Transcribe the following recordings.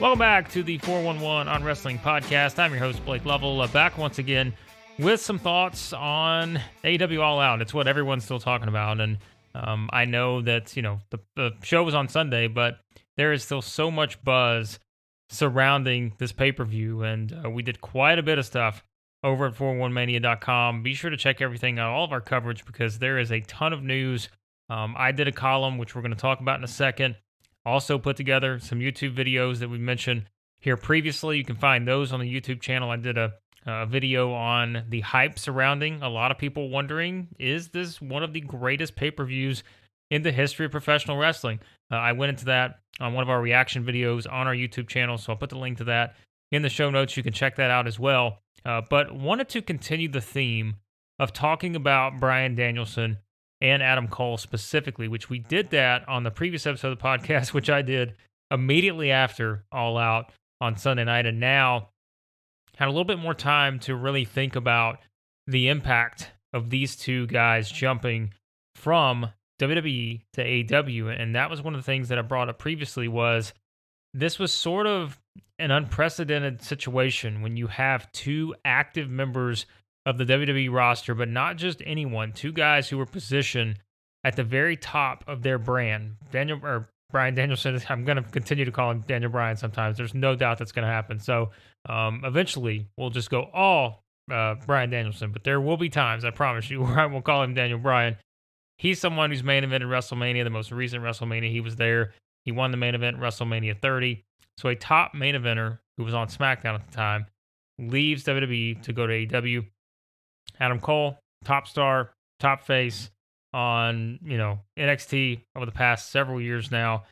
Welcome back to the 411 on Wrestling podcast. I'm your host, Blake Lovell, back once again with some thoughts on AEW All Out. It's what everyone's still talking about, and I know that the show was on Sunday, but there is still so much buzz surrounding this pay-per-view, and we did quite a bit of stuff over at 411mania.com. Be sure to check everything out, all of our coverage, because there is a ton of news. I did a column, which we're going to talk about in a second. Also put together some YouTube videos that we mentioned here previously. You can find those on the YouTube channel. I did a video on the hype surrounding a lot of people wondering, is this one of the greatest pay-per-views in the history of professional wrestling? I went into that on one of our reaction videos on our YouTube channel, so I'll put the link to that in the show notes. You can check that out as well. But wanted to continue the theme of talking about Bryan Danielson and Adam Cole specifically, which we did that on the previous episode of the podcast, which I did immediately after All Out on Sunday night, and now had a little bit more time to really think about the impact of these two guys jumping from WWE to AEW. And that was one of the things that I brought up previously, was this was sort of an unprecedented situation when you have two active members of the WWE roster, but not just anyone, two guys who were positioned at the very top of their brand. Bryan Danielson, I'm going to continue to call him Daniel Bryan sometimes. There's no doubt that's going to happen. So eventually we'll just go all Bryan Danielson, but there will be times, I promise you, where I will call him Daniel Bryan. He's someone who's main evented WrestleMania, the most recent WrestleMania. He was there. He won the main event WrestleMania 30. So a top main eventer who was on SmackDown at the time leaves WWE to go to AEW. Adam Cole, top star, top face on NXT over the past several years now.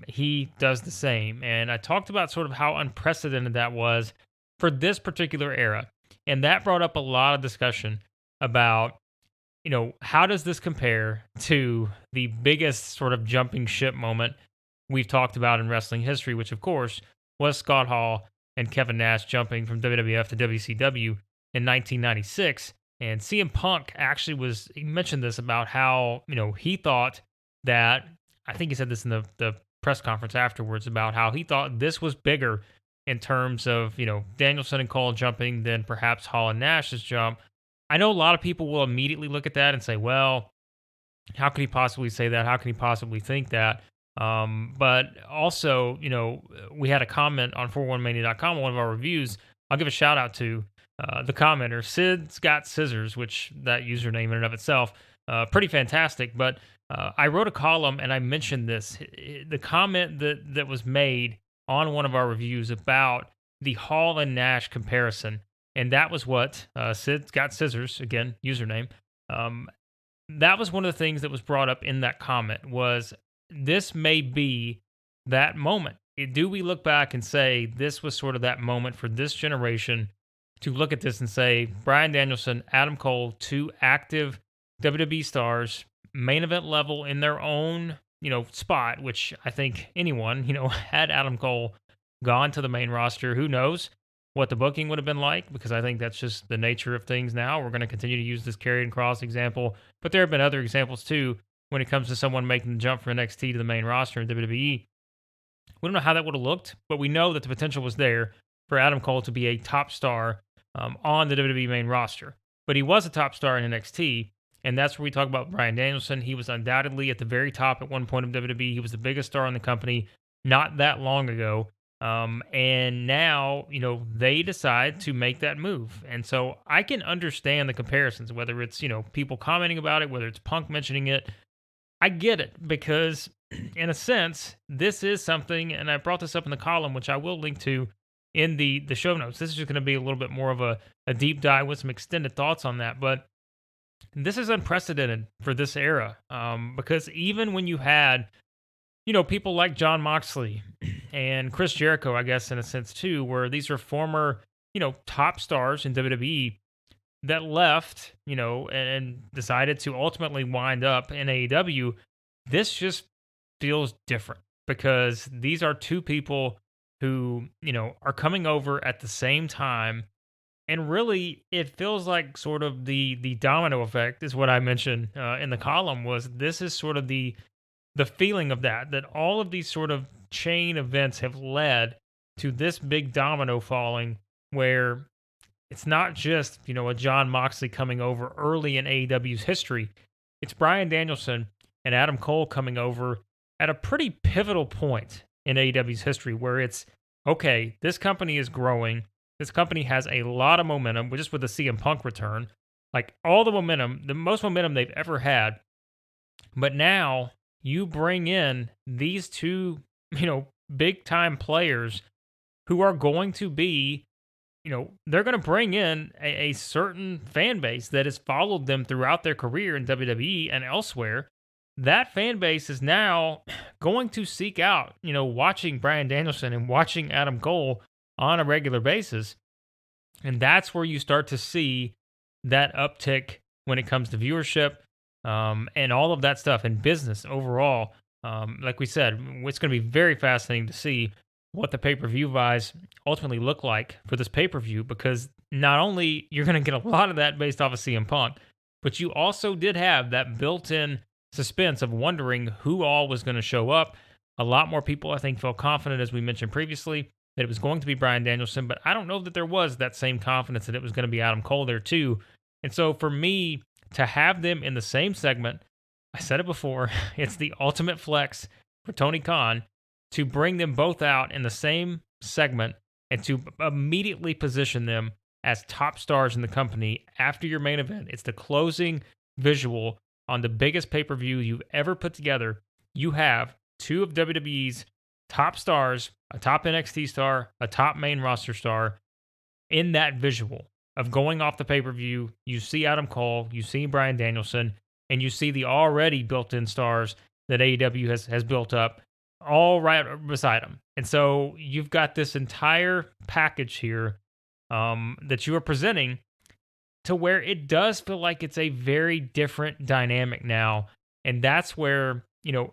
He does the same, and I talked about sort of how unprecedented that was for this particular era, and that brought up a lot of discussion about how does this compare to the biggest sort of jumping ship moment we've talked about in wrestling history, which of course was Scott Hall and Kevin Nash jumping from WWF to WCW in 1996. And CM Punk actually he mentioned this about how, he thought that, I think he said this in the press conference afterwards, about how he thought this was bigger in terms of, Danielson and Cole jumping than perhaps Hall and Nash's jump. I know a lot of people will immediately look at that and say, well, how could he possibly say that? How can he possibly think that? But also, we had a comment on 411mania.com, one of our reviews. I'll give a shout out to the commenter, Sid's Got Scissors, which that username in and of itself, pretty fantastic. But I wrote a column and I mentioned this, the comment that was made on one of our reviews about the Hall and Nash comparison. And that was what Sid's Got Scissors, again, username, that was one of the things that was brought up in that comment, was this may be that moment. Do we look back and say this was sort of that moment for this generation to look at this and say, Bryan Danielson, Adam Cole, two active WWE stars, main event level in their own, spot, which I think anyone, had Adam Cole gone to the main roster, who knows what the booking would have been like, because I think that's just the nature of things now. We're going to continue to use this Karrion Kross example, but there have been other examples too when it comes to someone making the jump from NXT to the main roster in WWE. We don't know how that would have looked, but we know that the potential was there for Adam Cole to be a top star on the WWE main roster. But he was a top star in NXT, and that's where we talk about Bryan Danielson. He was undoubtedly at the very top at one point of WWE. He was the biggest star in the company not that long ago. And now, they decide to make that move. And so I can understand the comparisons, whether it's, people commenting about it, whether it's Punk mentioning it. I get it, because in a sense, this is something, and I brought this up in the column, which I will link to in the show notes. This is just going to be a little bit more of a deep dive with some extended thoughts on that. But this is unprecedented for this era, because even when you had, people like Jon Moxley and Chris Jericho, I guess in a sense too, where these are former, top stars in WWE that left, and decided to ultimately wind up in AEW, this just feels different, because these are two people who, are coming over at the same time. And really, it feels like sort of the domino effect is what I mentioned in the column, was this is sort of the feeling of that all of these sort of chain events have led to this big domino falling where it's not just, a John Moxley coming over early in AEW's history. It's Bryan Danielson and Adam Cole coming over at a pretty pivotal point in AEW's history where it's, okay, this company is growing. This company has a lot of momentum, just with the CM Punk return. Like all the momentum, the most momentum they've ever had. But now you bring in these two, big time players who are going to be, they're going to bring in a certain fan base that has followed them throughout their career in WWE and elsewhere. That fan base is now going to seek out, watching Bryan Danielson and watching Adam Cole on a regular basis. And that's where you start to see that uptick when it comes to viewership and all of that stuff in business overall. Like we said, it's going to be very fascinating to see what the pay-per-view buys ultimately look like for this pay-per-view, because not only you're going to get a lot of that based off of CM Punk, but you also did have that built-in suspense of wondering who all was going to show up. A lot more people, I think, felt confident, as we mentioned previously, that it was going to be Bryan Danielson, but I don't know that there was that same confidence that it was going to be Adam Cole there too. And so for me, to have them in the same segment, I said it before, it's the ultimate flex for Tony Khan to bring them both out in the same segment and to immediately position them as top stars in the company after your main event. It's the closing visual on the biggest pay-per-view you've ever put together. You have two of WWE's top stars, a top NXT star, a top main roster star, in that visual of going off the pay-per-view. You see Adam Cole, you see Bryan Danielson, and you see the already built-in stars that AEW has built up all right beside them. And so you've got this entire package here that you are presenting to where it does feel like it's a very different dynamic now. And that's where,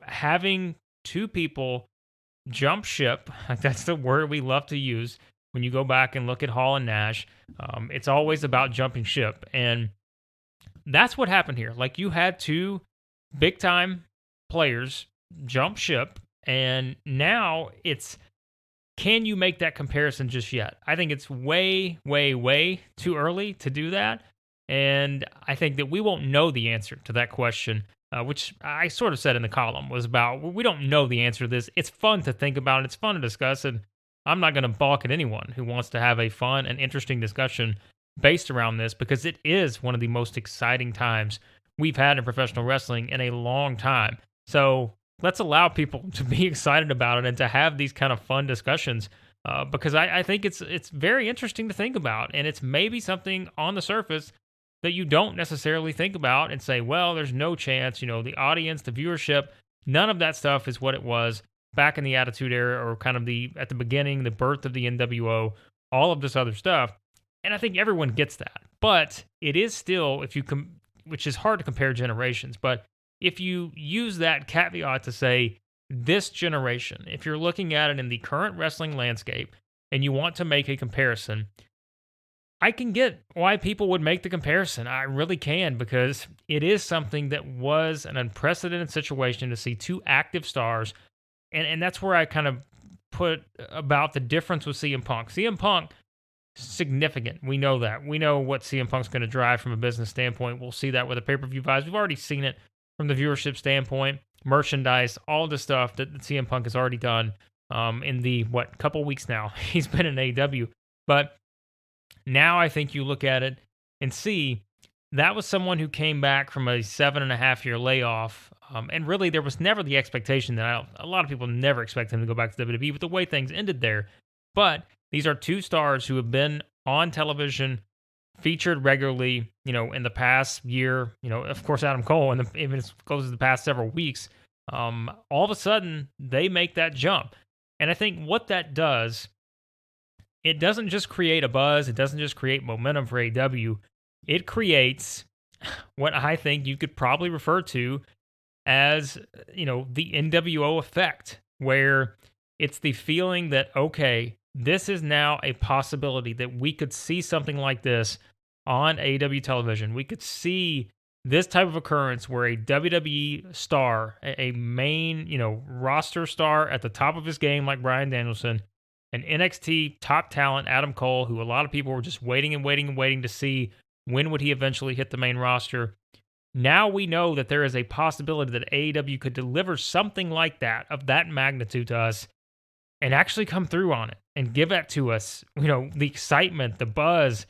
having two people jump ship, like that's the word we love to use when you go back and look at Hall and Nash. It's always about jumping ship. And that's what happened here. Like you had two big time players jump ship, and now it's, can you make that comparison just yet? I think it's way, way, way too early to do that. And I think that we won't know the answer to that question, which I sort of said in the column was about, we don't know the answer to this. It's fun to think about. It's fun to discuss. And I'm not going to balk at anyone who wants to have a fun and interesting discussion based around this, because it is one of the most exciting times we've had in professional wrestling in a long time. So let's allow people to be excited about it and to have these kind of fun discussions, because I think it's very interesting to think about. And it's maybe something on the surface that you don't necessarily think about and say, well, there's no chance, the audience, the viewership, none of that stuff is what it was back in the Attitude Era, or kind of at the beginning, the birth of the NWO, all of this other stuff. And I think everyone gets that. But it is still, which is hard to compare generations, but if you use that caveat to say this generation, if you're looking at it in the current wrestling landscape and you want to make a comparison, I can get why people would make the comparison. I really can, because it is something that was an unprecedented situation to see two active stars. And that's where I kind of put about the difference with CM Punk. CM Punk, significant. We know that. We know what CM Punk's going to drive from a business standpoint. We'll see that with the pay-per-view buys. We've already seen it from the viewership standpoint, merchandise, all the stuff that CM Punk has already done in the, couple weeks now he's been in AEW. But now I think you look at it and see that was someone who came back from a 7.5-year layoff. And really, there was never the expectation that a lot of people never expect him to go back to WWE with the way things ended there. But these are two stars who have been on television, featured regularly, in the past year. Of course, Adam Cole, and even as close as the past several weeks. All of a sudden, they make that jump. And I think what that does, it doesn't just create a buzz. It doesn't just create momentum for AEW. It creates what I think you could probably refer to as, the NWO effect, where it's the feeling that, okay, this is now a possibility that we could see something like this on AEW television. We could see this type of occurrence where a WWE star, a main, roster star at the top of his game like Bryan Danielson, an NXT top talent, Adam Cole, who a lot of people were just waiting and waiting and waiting to see when would he eventually hit the main roster. Now we know that there is a possibility that AEW could deliver something like that, of that magnitude to us, and actually come through on it and give that to us. The excitement, the buzz.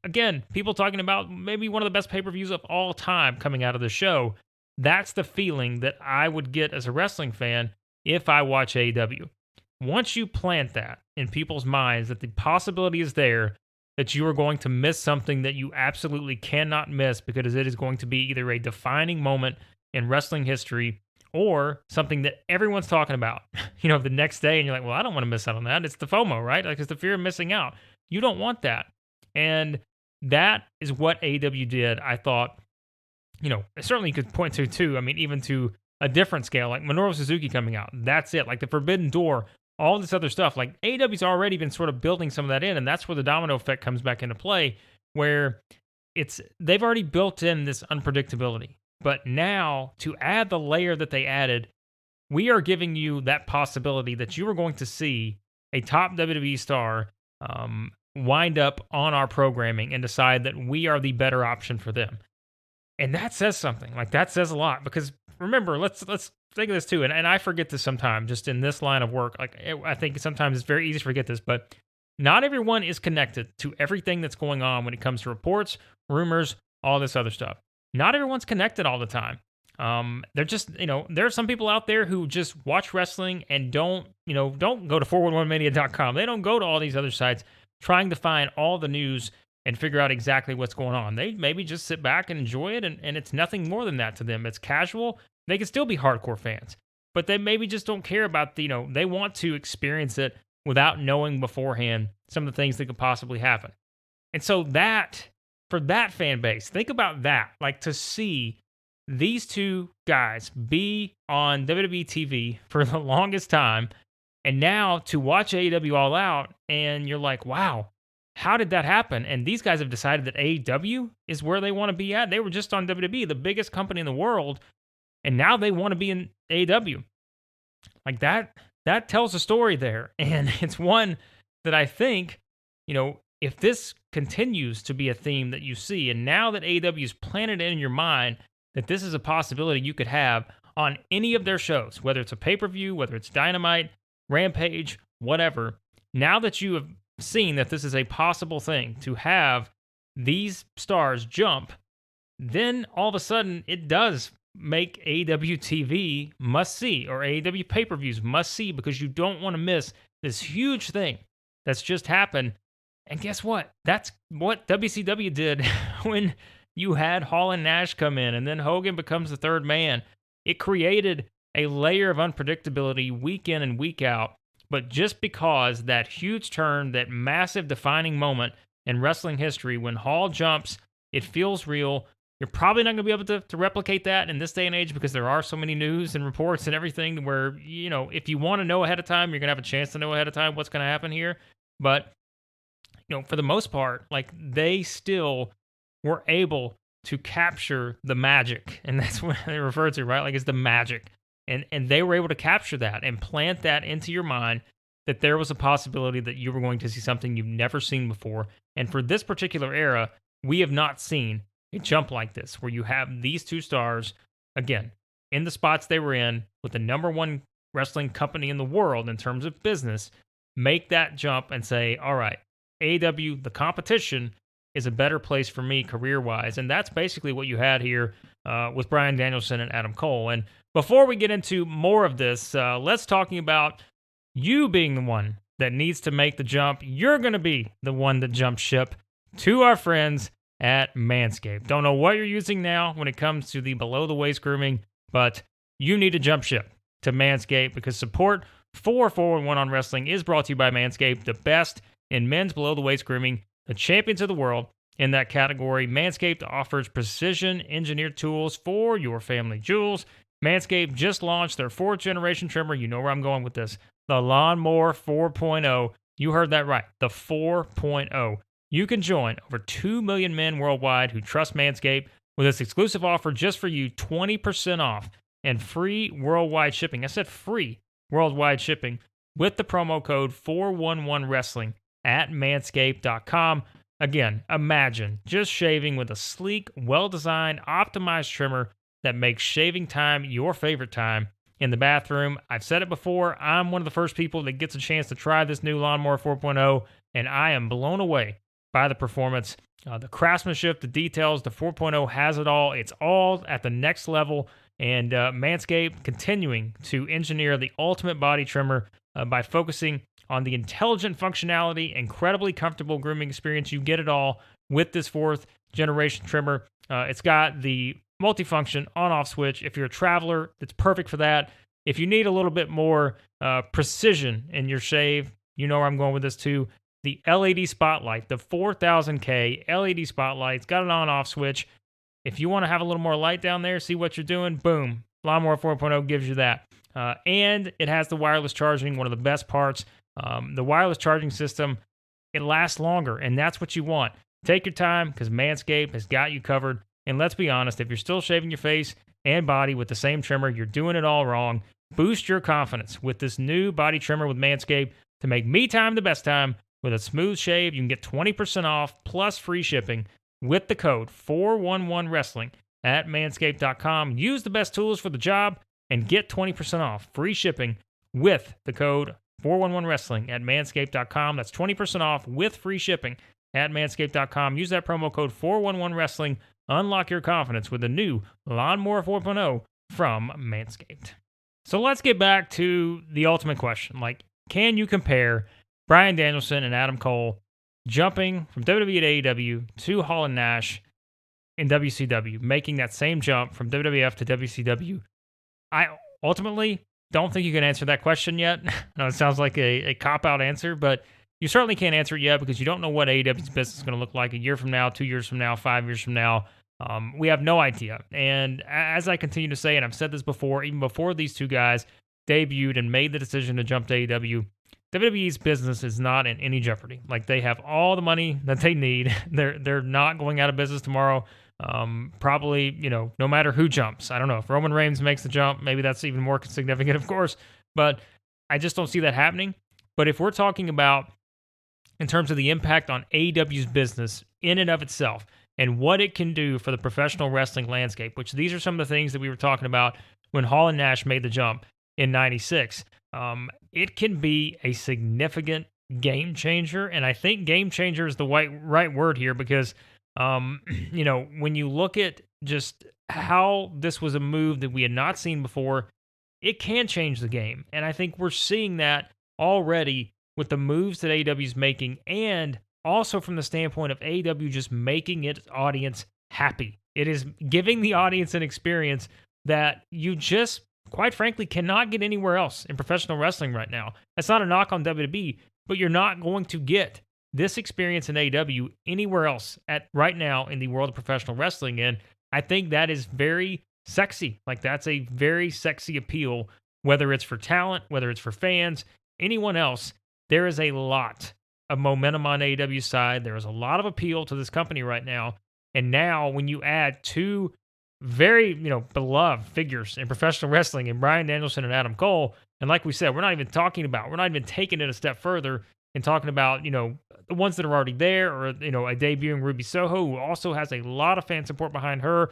Again, people talking about maybe one of the best pay-per-views of all time coming out of the show. That's the feeling that I would get as a wrestling fan if I watch AEW. Once you plant that in people's minds, that the possibility is there that you are going to miss something that you absolutely cannot miss, because it is going to be either a defining moment in wrestling history or something that everyone's talking about, the next day, and you're like, well, I don't want to miss out on that. It's the FOMO, right? Like, it's the fear of missing out. You don't want that. And that is what AEW did. I thought, certainly you could point to too. I mean, even to a different scale, like Minoru Suzuki coming out. That's it. Like the Forbidden Door, all this other stuff. Like AEW's already been sort of building some of that in, and that's where the domino effect comes back into play, where they've already built in this unpredictability. But now, to add the layer that they added, we are giving you that possibility that you are going to see a top WWE star wind up on our programming and decide that we are the better option for them. And that says something. Like, that says a lot, because remember, let's think of this too, and I forget this sometimes, just in this line of work. Like, I think sometimes it's very easy to forget this, but not everyone is connected to everything that's going on when it comes to reports, rumors, all this other stuff. Not everyone's connected all the time. They're just, there are some people out there who just watch wrestling and don't go to 411mania.com. They don't go to all these other sites trying to find all the news and figure out exactly what's going on. They maybe just sit back and enjoy it, and it's nothing more than that to them. It's casual. They can still be hardcore fans, but they maybe just don't care about they want to experience it without knowing beforehand some of the things that could possibly happen. And so for that fan base, think about that. Like, to see these two guys be on WWE TV for the longest time, and now to watch AEW All Out, and you're like, wow, how did that happen? And these guys have decided that AEW is where they want to be at. They were just on WWE, the biggest company in the world, and now they want to be in AEW. Like, that tells a story there. And it's one that I think, if this continues to be a theme that you see, and now that AEW is planted in your mind that this is a possibility you could have on any of their shows, whether it's a pay-per-view, whether it's Dynamite, Rampage, whatever, now that you have seen that this is a possible thing to have these stars jump, then all of a sudden it does make AEW TV must see, or AEW pay-per-views must see, because you don't want to miss this huge thing that's just happened. And guess what? That's what WCW did when you had Hall and Nash come in, and then Hogan becomes the third man. It created a layer of unpredictability week in and week out. But just because that huge turn, that massive defining moment in wrestling history, when Hall jumps, it feels real. You're probably not going to be able to replicate that in this day and age, because there are so many news and reports and everything where, if you want to know ahead of time, you're going to have a chance to know ahead of time what's going to happen here. But, for the most part, like, they still were able to capture the magic. And that's what they refer to, right? Like, it's the magic. And they were able to capture that and plant that into your mind, that there was a possibility that you were going to see something you've never seen before. And for this particular era, we have not seen a jump like this, where you have these two stars, again, in the spots they were in, with the number one wrestling company in the world in terms of business, make that jump and say, all right, AEW, the competition, is a better place for me career-wise. And that's basically what you had here with Bryan Danielson and Adam Cole. And before we get into more of this, let's talking about you being the one that needs to make the jump. You're going to be the one that jumps ship to our friends at Manscaped. Don't know what you're using now when it comes to the below-the-waist grooming, but you need to jump ship to Manscaped, because support for 411 on Wrestling is brought to you by Manscaped, the best in men's below-the-waist grooming, the champions of the world in that category. Manscaped offers precision-engineered tools for your family jewels. Manscaped just launched their 4th-generation trimmer. You know where I'm going with this. The Lawnmower 4.0. You heard that right. The 4.0. You can join over 2 million men worldwide who trust Manscaped with this exclusive offer just for you, 20% off and free worldwide shipping. I said free worldwide shipping with the promo code 411wrestling at manscaped.com. Again, imagine just shaving with a sleek, well-designed, optimized trimmer that makes shaving time your favorite time in the bathroom. I've said it before, I'm one of the first people that gets a chance to try this new Lawnmower 4.0, and I am blown away by the performance, the craftsmanship, the details. The 4.0 has it all. It's all at the next level, and Manscaped continuing to engineer the ultimate body trimmer by focusing on the intelligent functionality, incredibly comfortable grooming experience. You get it all with this fourth generation trimmer. It's got the multifunction on-off switch. If you're a traveler, it's perfect for that. If you need a little bit more precision in your shave, you know where I'm going with this too. The LED spotlight, the 4000K LED spotlight, it's got an on-off switch. If you want to have a little more light down there, see what you're doing, boom. Lawnmower 4.0 gives you that. And it has the wireless charging, one of the best parts. The wireless charging system, it lasts longer, and that's what you want. Take your time because Manscaped has got you covered. And let's be honest, if you're still shaving your face and body with the same trimmer, you're doing it all wrong. Boost your confidence with this new body trimmer with Manscaped to make me time the best time. With a smooth shave, you can get 20% off plus free shipping with the code 411wrestling at manscaped.com. Use the best tools for the job and get 20% off free shipping with the code 411wrestling at manscaped.com. That's 20% off with free shipping at manscaped.com. Use that promo code 411wrestling. Unlock your confidence with the new Lawnmower 4.0 from Manscaped. So let's get back to the ultimate question. Can you compare Bryan Danielson and Adam Cole jumping from WWE to AEW to Hall and Nash in WCW, making that same jump from WWF to WCW? I ultimately don't think you can answer that question yet. I know it sounds like a cop-out answer, but you certainly can't answer it yet because you don't know what AEW's business is going to look like a year from now, 2 years from now, 5 years from now. We have no idea. And as I continue to say, and I've said this before, even before these two guys debuted and made the decision to jump to AEW, WWE's business is not in any jeopardy. They have all the money that they need. They're not going out of business tomorrow. Probably, no matter who jumps. I don't know if Roman Reigns makes the jump, maybe that's even more significant, of course, but I just don't see that happening. But if we're talking about in terms of the impact on AEW's business in and of itself and what it can do for the professional wrestling landscape, which these are some of the things that we were talking about when Hall and Nash made the jump in 96, it can be a significant game changer. And I think game changer is the right word here because, when you look at just how this was a move that we had not seen before, it can change the game. And I think we're seeing that already with the moves that AEW is making, and also from the standpoint of AEW just making its audience happy. It is giving the audience an experience that you just, quite frankly, cannot get anywhere else in professional wrestling right now. That's not a knock on WWE, but you're not going to get this experience in AEW anywhere else right now in the world of professional wrestling. And I think that is very sexy. That's a very sexy appeal, whether it's for talent, whether it's for fans, anyone else. There is a lot of momentum on AEW's side. There is a lot of appeal to this company right now. And now when you add two very, beloved figures in professional wrestling in Bryan Danielson and Adam Cole, and like we said, we're not even taking it a step further and talking about, the ones that are already there, or, a debuting Ruby Soho, who also has a lot of fan support behind her.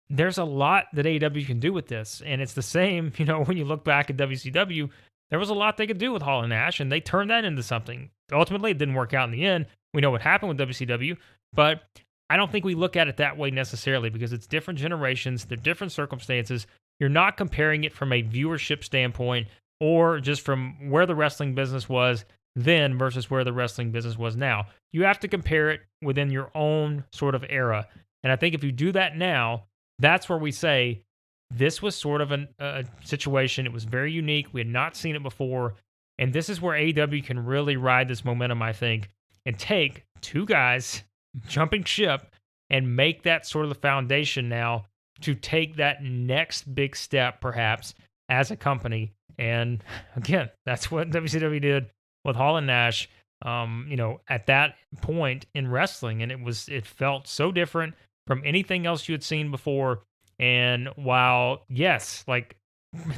There's a lot that AEW can do with this. And it's the same, when you look back at WCW, there was a lot they could do with Hall and Nash, and they turned that into something. Ultimately, it didn't work out in the end. We know what happened with WCW, but I don't think we look at it that way necessarily because it's different generations, they're different circumstances. You're not comparing it from a viewership standpoint or just from where the wrestling business was then versus where the wrestling business was now. You have to compare it within your own sort of era. And I think if you do that now, that's where we say, this was sort of a situation. It was very unique. We had not seen it before. And this is where AEW can really ride this momentum, I think, and take two guys jumping ship and make that sort of the foundation now to take that next big step, perhaps, as a company. And again, that's what WCW did with Hall and Nash, at that point in wrestling. And it felt so different from anything else you had seen before. And while, yes,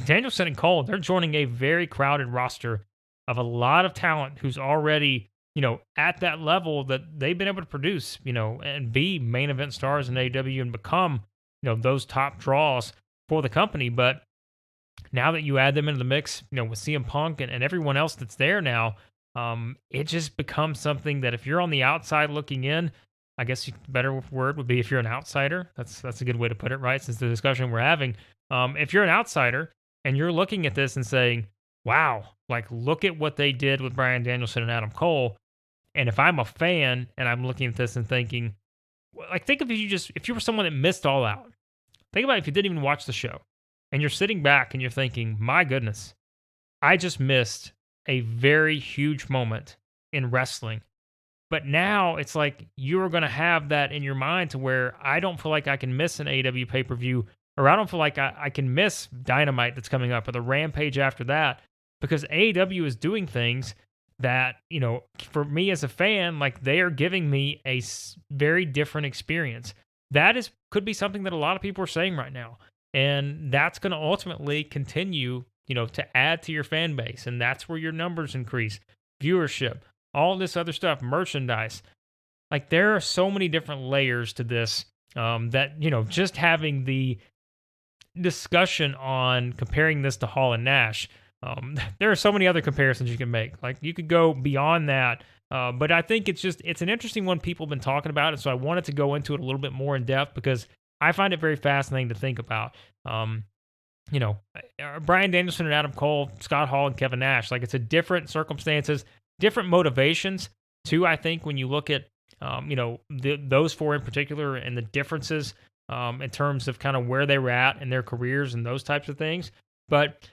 Danielson and Cole, they're joining a very crowded roster of a lot of talent who's already, at that level that they've been able to produce, and be main event stars in AEW and become, those top draws for the company. But now that you add them into the mix, with CM Punk and everyone else that's there now, it just becomes something that if you're on the outside looking in, I guess the better word would be if you're an outsider. That's a good way to put it, right? Since the discussion we're having, if you're an outsider and you're looking at this and saying, "Wow, like look at what they did with Bryan Danielson and Adam Cole," and if I'm a fan and I'm looking at this and thinking, like, think of if you were someone that missed All Out. Think about if you didn't even watch the show and you're sitting back and you're thinking, "My goodness, I just missed a very huge moment in wrestling." But now it's like you're going to have that in your mind to where I don't feel like I can miss an AEW pay-per-view, or I don't feel like I can miss Dynamite that's coming up or the Rampage after that, because AEW is doing things that, for me as a fan, like they are giving me a very different experience. That could be something that a lot of people are saying right now. And that's going to ultimately continue, to add to your fan base. And that's where your numbers increase, viewership, all this other stuff, merchandise. Like there are so many different layers to this that, just having the discussion on comparing this to Hall and Nash, there are so many other comparisons you can make. Like you could go beyond that. But I think it's an interesting one people have been talking about. And so I wanted to go into it a little bit more in depth because I find it very fascinating to think about. Bryan Danielson and Adam Cole, Scott Hall and Kevin Nash, like it's a different circumstances, different motivations too. I think when you look at, those four in particular and the differences in terms of kind of where they were at in their careers and those types of things. But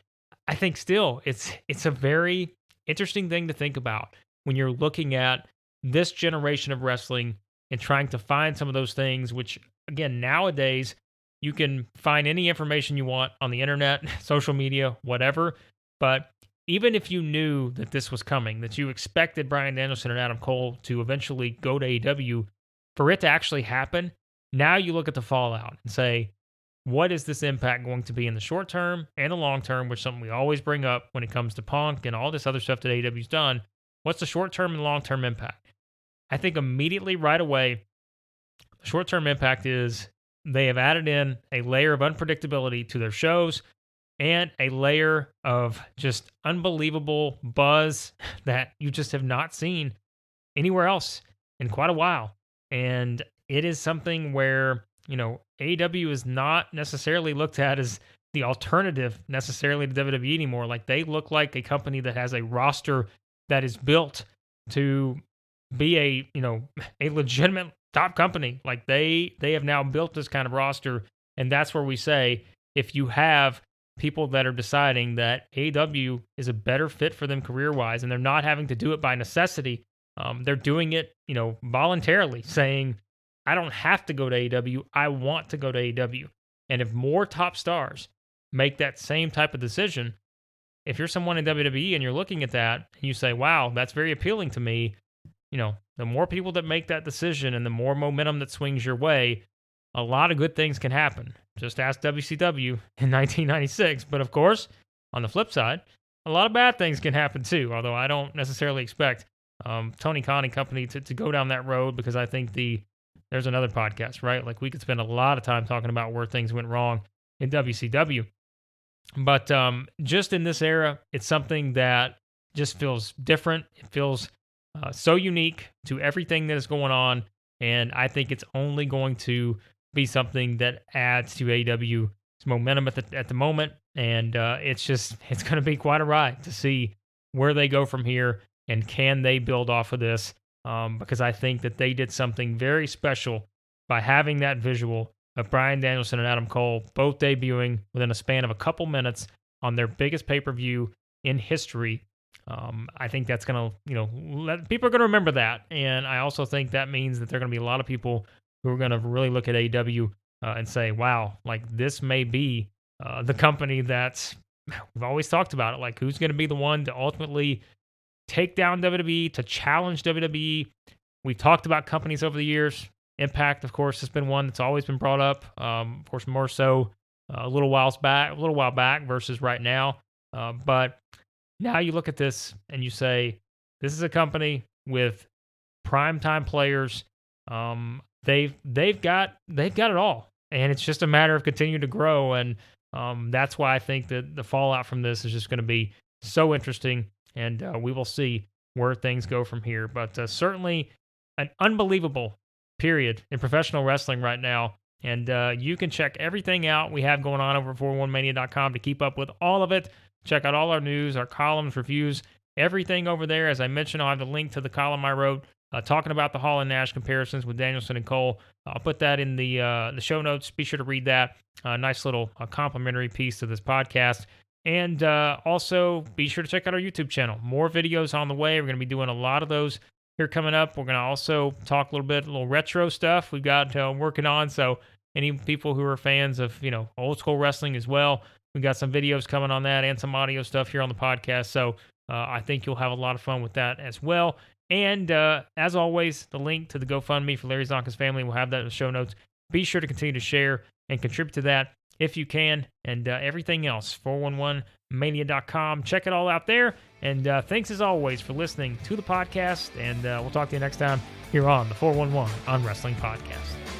I think still it's a very interesting thing to think about when you're looking at this generation of wrestling and trying to find some of those things, which again, nowadays you can find any information you want on the internet, social media, whatever. But even if you knew that this was coming, that you expected Bryan Danielson and Adam Cole to eventually go to AEW, for it to actually happen, now you look at the fallout and say, what is this impact going to be in the short term and the long term, which is something we always bring up when it comes to Punk and all this other stuff that AEW's done. What's the short term and long term impact? I think immediately right away, the short term impact is they have added in a layer of unpredictability to their shows and a layer of just unbelievable buzz that you just have not seen anywhere else in quite a while. And it is something where, AEW is not necessarily looked at as the alternative necessarily to WWE anymore. Like they look like a company that has a roster that is built to be a legitimate top company. Like they have now built this kind of roster. And that's where we say, if you have people that are deciding that AEW is a better fit for them career-wise, and they're not having to do it by necessity, they're doing it, voluntarily, saying, I don't have to go to AEW. I want to go to AEW. And if more top stars make that same type of decision, if you're someone in WWE and you're looking at that and you say, wow, that's very appealing to me, the more people that make that decision and the more momentum that swings your way, a lot of good things can happen. Just ask WCW in 1996. But of course, on the flip side, a lot of bad things can happen too, although I don't necessarily expect Tony Khan and company to go down that road, because I think there's another podcast, right? Like we could spend a lot of time talking about where things went wrong in WCW. But just in this era, it's something that just feels different. It feels so unique to everything that is going on. And I think it's only going to be something that adds to AEW's momentum at the moment. And it's going to be quite a ride to see where they go from here and can they build off of this. Because I think that they did something very special by having that visual of Bryan Danielson and Adam Cole both debuting within a span of a couple minutes on their biggest pay-per-view in history. I think that's going to, people are going to remember that. And I also think that means that there are going to be a lot of people who are going to really look at AEW and say, wow, like this may be the company that's, we've always talked about it, like who's going to be the one to ultimately take down WWE, to challenge WWE. We've talked about companies over the years. Impact, of course, has been one that's always been brought up. Of course, more so a little while back versus right now. But now you look at this and you say, this is a company with primetime players. They've got it all, and it's just a matter of continuing to grow. And that's why I think that the fallout from this is just going to be so interesting, and we will see where things go from here. But certainly an unbelievable period in professional wrestling right now. And you can check everything out we have going on over at 411mania.com to keep up with all of it. Check out all our news, our columns, reviews, everything over there. As I mentioned, I'll have the link to the column I wrote talking about the Hall and Nash comparisons with Danielson and Cole. I'll put that in the show notes. Be sure to read that. Nice little complimentary piece to this podcast. And also, be sure to check out our YouTube channel. More videos on the way. We're going to be doing a lot of those here coming up. We're going to also talk a little retro stuff we've got working on. So any people who are fans of, old school wrestling as well, we got some videos coming on that and some audio stuff here on the podcast. So I think you'll have a lot of fun with that as well. And as always, the link to the GoFundMe for Larry Zonka's family, we'll have that in the show notes. Be sure to continue to share and contribute to that if you can. And everything else, 411mania.com. Check it all out there. And thanks as always for listening to the podcast. And we'll talk to you next time here on the 411 on Wrestling Podcast.